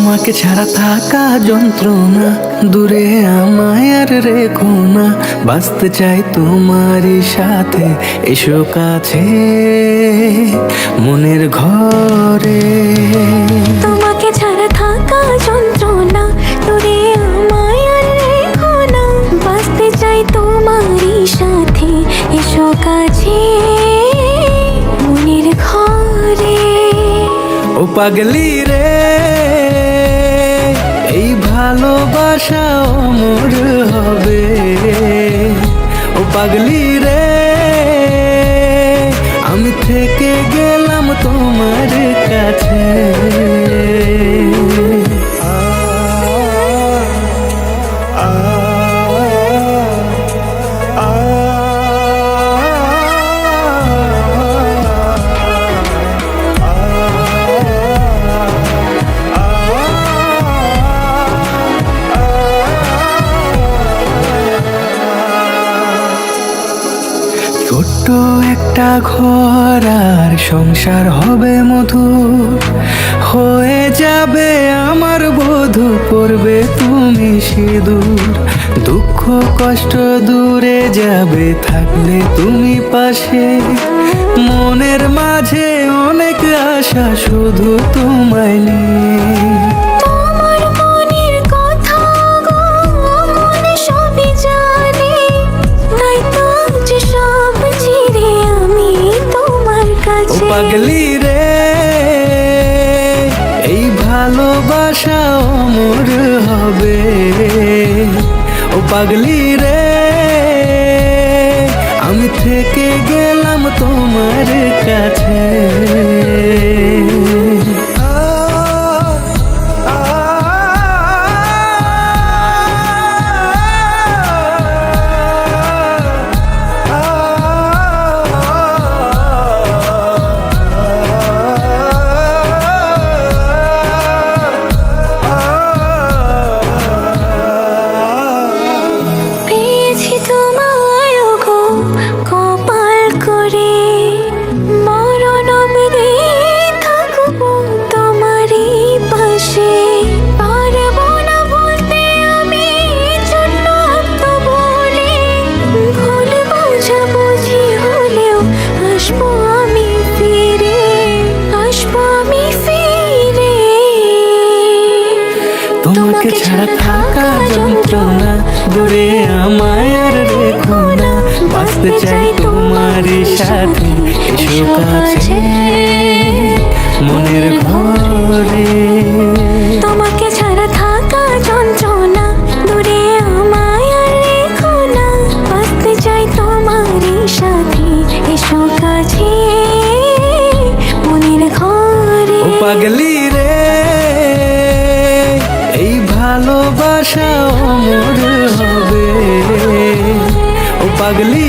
তোমাকে ছাড়া থাকা যন্ত্রণা, দূরে আমায় আর রেখো না। বাঁচতে চাই তোমারই সাথে, এসো কাছে মনের ঘরে। তোমাকে ছাড়া থাকা যন্ত্রণা, দূরে আমায় আর রেখো না। বাঁচতে চাই তোমারই সাথে, এসো কাছে মনের ঘরে। ও পাগলি রে, এই ভালোবাসা অমর হবে। ও পাগলি রে, আমি থেকে গেলাম তোমার কাছে। ছোট্ট একটা ঘর আর সংসার হবে মধুর, হয়ে যাবে আমার বধূ, পড়বে তুমি সিঁদুর। দুঃখ কষ্ট দূরে যাবে থাকলে তুমি পাশে, মনের মাঝে অনেক আশা শুধু তোমায় নিয়ে। তোমার মনের কথা গো মনে সবই জানে, তাই তো যে সব ছেড়ে আমি তোমার ও কাছে। পাগলি রে, এই ভালোবাসা অমর হবে। ও পাগলি রে, আমি থেকে গেলাম তোমার কাছে। পেয়েছি তোমায় গো কপাল করে, মরণ অবধি থাকবো তোমারই পাশে। পারবো না বলতে আমি ছোট্ট একটা বলে, ভুল বোঝাবুঝি হলেও আসবো আমি ফিরে, আসবো আমি ফিরে। তোমাকে ছাড়া থাকা যন্ত্রণা, দূরে আমায় আর রেখো না। বাঁচতে চাই তোমারই সাথে, এসো কাছে মনের ঘরে। তোমাকে ছাড়া থাকা যন্ত্রণা, দূরে আমায় আর রেখো না। বাঁচতে চাই তোমারই সাথে, এসো কাছে মনের ঘরে। ও পাগলি রে, এই ভালোবাসা অমর হবে। ও পাগলি